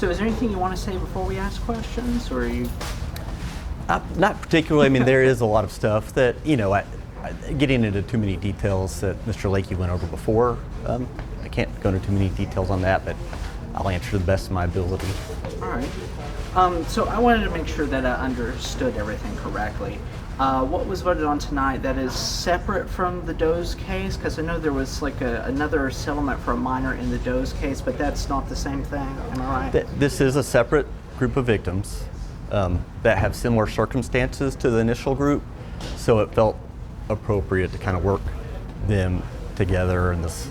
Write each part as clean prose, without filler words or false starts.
So is there anything you want to say before we ask questions, or are you? Not particularly. I mean, there is a lot of stuff that, getting into too many details that Mr. Lakey went over before. I can't go into too many details on that, but I'll answer to the best of my ability. All right. So I wanted to make sure that I understood everything correctly. What was voted on tonight that is separate from the Doe's case? Because I know there was like another settlement for a minor in the Doe's case, but that's not the same thing. Am I right? This is a separate group of victims that have similar circumstances to the initial group, so it felt appropriate to kind of work them together in this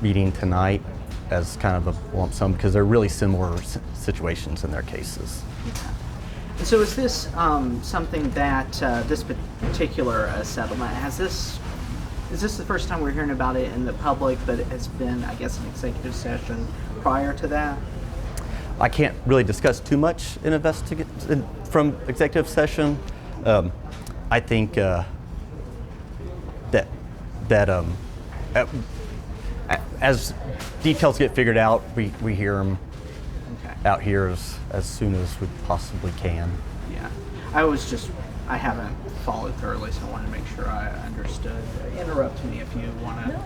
meeting tonight as kind of a lump sum, because they're really similar situations in their cases. Okay. So is this something that this particular settlement, is this the first time we're hearing about it in the public, but it has been, I guess, an executive session prior to that? I can't really discuss too much from executive session. I think that as details get figured out, we hear them out here as soon as we possibly can. Yeah, I haven't followed thoroughly, so I wanted to make sure I understood. Interrupt me if you want to.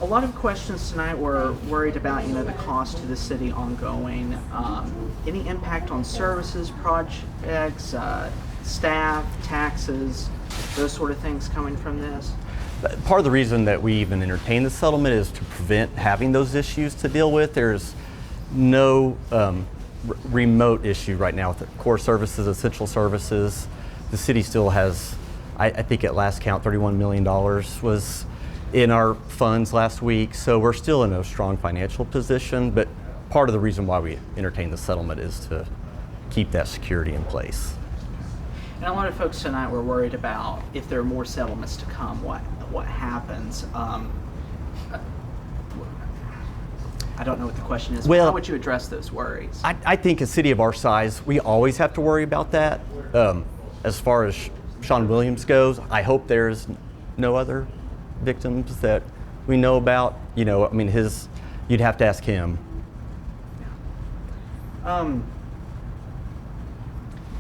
A lot of questions tonight were worried about, the cost to the city ongoing. Any impact on services, projects, staff, taxes, those sort of things coming from this? Part of the reason that we even entertain the settlement is to prevent having those issues to deal with. There's no remote issue right now with the core services, essential services. The city still has, I think at last count, $31 million was in our funds last week. So we're still in a strong financial position, but part of the reason why we entertain the settlement is to keep that security in place. And a lot of folks tonight were worried about if there are more settlements to come, what happens. I don't know what the question is. Well, how would you address those worries? I think a city of our size, we always have to worry about that. As far as Sean Williams goes, I hope there's no other victims that we know about. You'd have to ask him.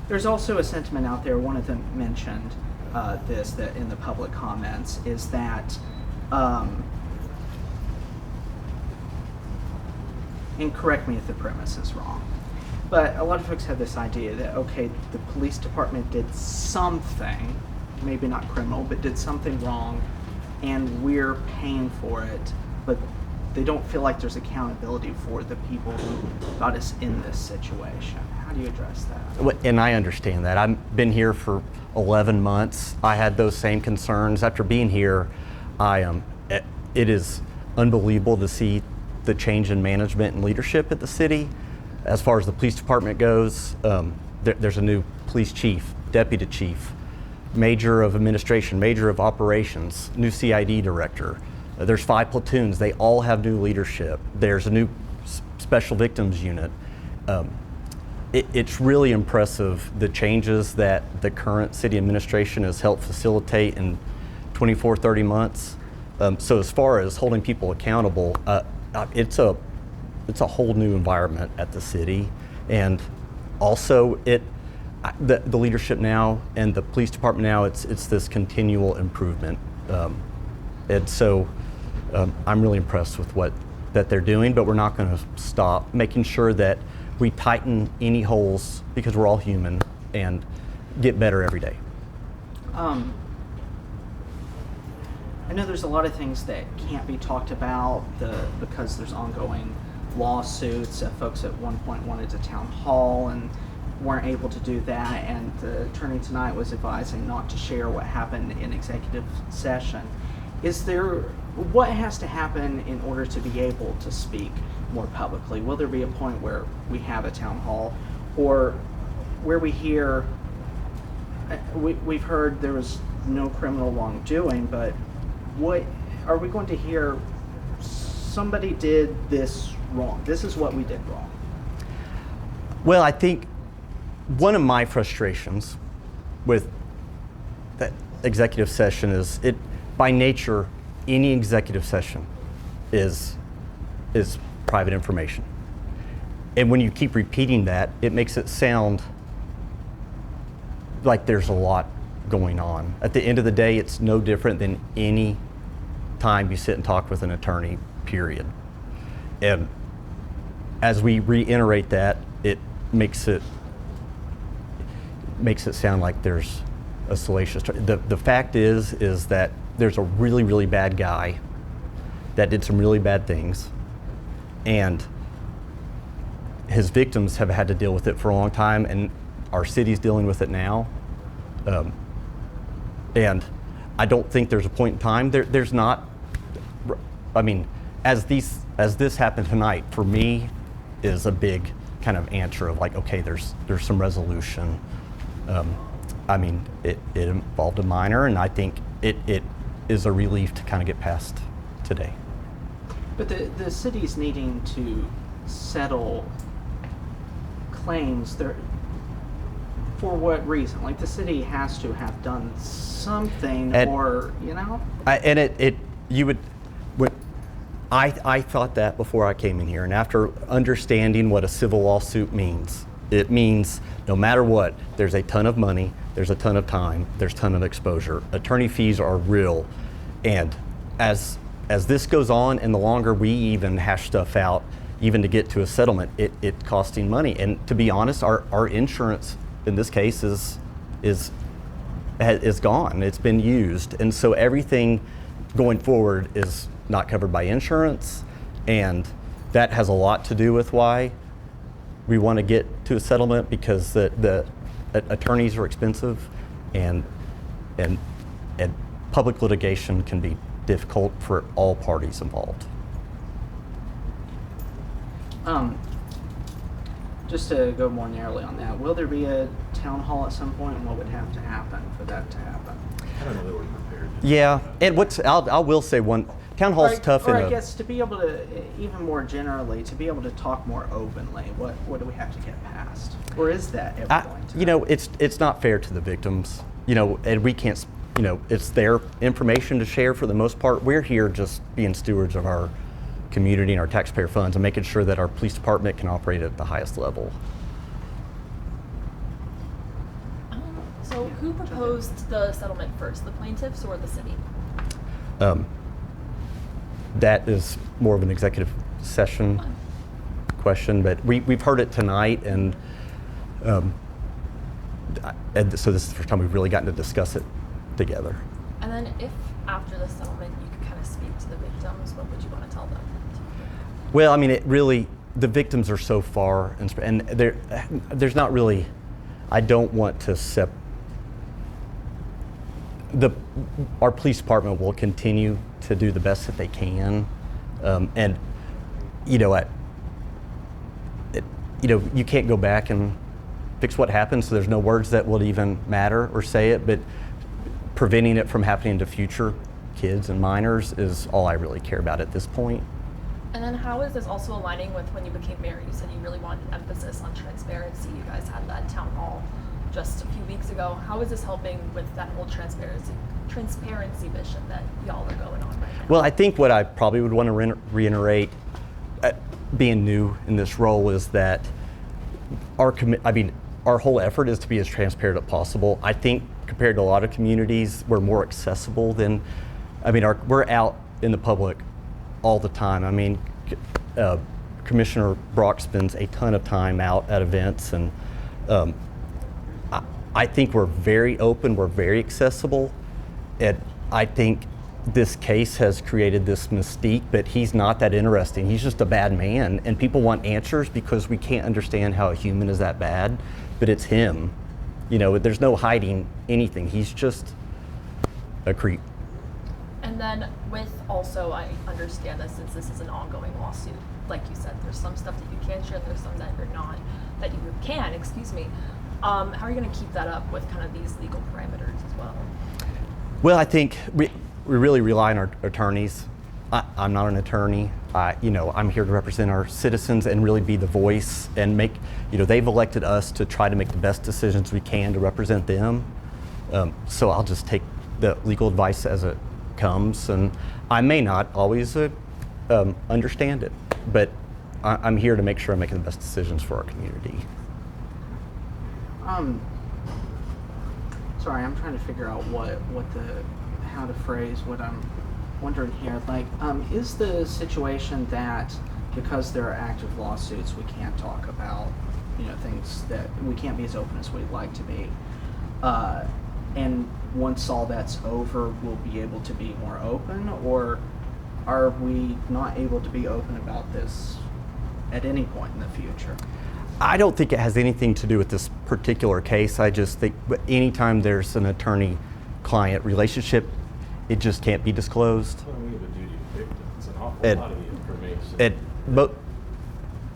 There's also a sentiment out there, one of them mentioned that in the public comments, is that, and correct me if the premise is wrong, but a lot of folks have this idea that, okay, the police department did something, maybe not criminal, but did something wrong, and we're paying for it, but they don't feel like there's accountability for the people who got us in this situation. How do you address that? And I understand that. I've been here for 11 months. I had those same concerns. After being here, it is unbelievable to see the change in management and leadership at the city. As far as the police department goes, there's a new police chief, deputy chief, major of administration, major of operations, new CID director. There's 5 platoons. They all have new leadership. There's a new special victims unit. It's really impressive, the changes that the current city administration has helped facilitate in 24, 30 months. So as far as holding people accountable, it's a whole new environment at the city. And also the leadership now and the police department now, it's this continual improvement. And so I'm really impressed with that they're doing, but we're not going to stop making sure that we tighten any holes, because we're all human, and get better every day. I know there's a lot of things that can't be talked about because there's ongoing lawsuits. Folks at one point wanted a town hall and weren't able to do that, and the attorney tonight was advising not to share what happened in executive session. What has to happen in order to be able to speak more publicly? Will there be a point where we have a town hall, or where we hear, we've heard there was no criminal wrongdoing, but what are we going to hear? Somebody did this wrong. This is what we did wrong. Well, I think one of my frustrations with that executive session is by nature, any executive session is private information. And when you keep repeating that, it makes it sound like there's a lot going on. At the end of the day, it's no different than any time you sit and talk with an attorney, period. And as we reiterate that, it makes it sound like there's a salacious. The fact is that there's a really, really bad guy that did some really bad things, and his victims have had to deal with it for a long time, and our city's dealing with it now. And I don't think there's a point in time. There's not. I mean, as this happened tonight, for me, is a big kind of answer of like, okay, there's some resolution. I mean, it involved a minor, and I think it is a relief to kind of get past today. But the city's needing to settle claims there. For what reason? Like, the city has to have done something, or you know. I thought that before I came in here, and after understanding what a civil lawsuit means, it means no matter what, there's a ton of money, there's a ton of time, there's a ton of exposure. Attorney fees are real, and as this goes on, and the longer we even hash stuff out, even to get to a settlement, it's costing money. And to be honest, our insurance in this case is gone. It's been used, and so everything going forward is not covered by insurance, and that has a lot to do with why we want to get to a settlement, because the attorneys are expensive, and public litigation can be difficult for all parties involved. Just to go more narrowly on that, will there be a town hall at some point, and what would have to happen for that to happen? I don't know that we're prepared. Yeah, and I will say one, town hall's tough. Or I guess to be able to, even more generally, to be able to talk more openly, what do we have to get past? Or is that ever going to? You know, it's not fair to the victims, you know, and we can't, you know, it's their information to share for the most part. We're here just being stewards of our community and our taxpayer funds and making sure that our police department can operate at the highest level. So who proposed the settlement first, the plaintiffs or the city? That is more of an executive session question, but we've heard it tonight, and so this is the first time we've really gotten to discuss it together. And then if after the settlement you could kind of speak to the victims, what would you want to tell them? Well, I mean, the victims are so far, and there's not really, I don't want to our police department will continue to do the best that they can, and you know, you can't go back and fix what happened, so there's no words that will even matter or say it, but preventing it from happening to future kids and minors is all I really care about at this point. And then how is this also aligning with when you became mayor? You said you really wanted emphasis on transparency. You guys had that town hall just a few weeks ago. How is this helping with that whole transparency mission that y'all are going on right now? Well, I think what I probably would want to reiterate, being new in this role, is that our whole effort is to be as transparent as possible. I think compared to a lot of communities, we're more accessible than, we're out in the public all the time. I mean, Commissioner Brock spends a ton of time out at events, and I think we're very open, we're very accessible, and I think this case has created this mystique, but he's not that interesting. He's just a bad man, and people want answers because we can't understand how a human is that bad, but it's him. You know, there's no hiding anything. He's just a creep. And then with also, I understand that since this is an ongoing lawsuit, like you said, there's some stuff that you can share, there's some that you're not, that you can, how are you going to keep that up with kind of these legal parameters as well? Well, I think we really rely on our attorneys. I'm not an attorney. I'm here to represent our citizens and really be the voice and make, they've elected us to try to make the best decisions we can to represent them. So I'll just take the legal advice as it comes, and I may not always understand it, but I'm here to make sure I'm making the best decisions for our community. Sorry, I'm trying to figure out how to phrase what I'm wondering here. Like, is the situation that because there are active lawsuits, we can't talk about, things that we can't be as open as we'd like to be, and once all that's over, we'll be able to be more open, or are we not able to be open about this at any point in the future? I don't think it has anything to do with this particular case. I just think anytime there's an attorney-client relationship, it just can't be disclosed. Well, we have a duty to victims. It's an awful lot of the information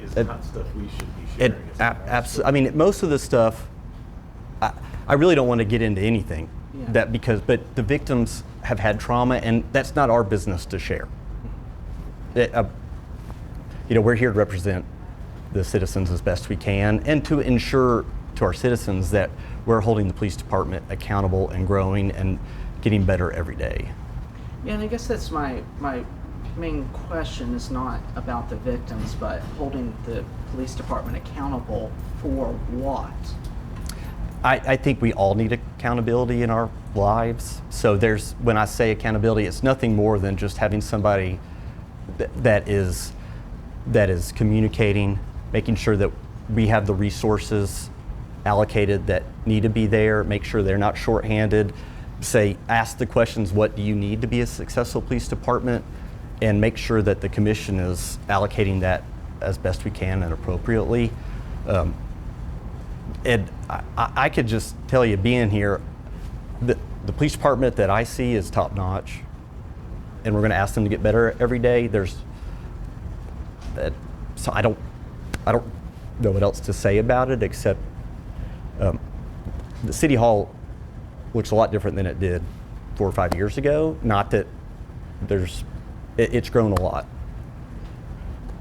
is not stuff we should be sharing. I mean, most of the stuff, I really don't want to get into anything. Yeah. But the victims have had trauma, and that's not our business to share. We're here to represent the citizens as best we can, and to ensure to our citizens that we're holding the police department accountable and growing and getting better every day. Yeah, and I guess that's my main question is not about the victims, but holding the police department accountable for what? I think we all need accountability in our lives. So when I say accountability, it's nothing more than just having somebody that is communicating, making sure that we have the resources allocated that need to be there, make sure they're not shorthanded, ask the questions, what do you need to be a successful police department, and make sure that the commission is allocating that as best we can and appropriately. And I could just tell you, being here, the police department that I see is top notch, and we're going to ask them to get better every day. So I don't know what else to say about it, except the City Hall looks a lot different than it did 4 or 5 years ago. Not that it's grown a lot.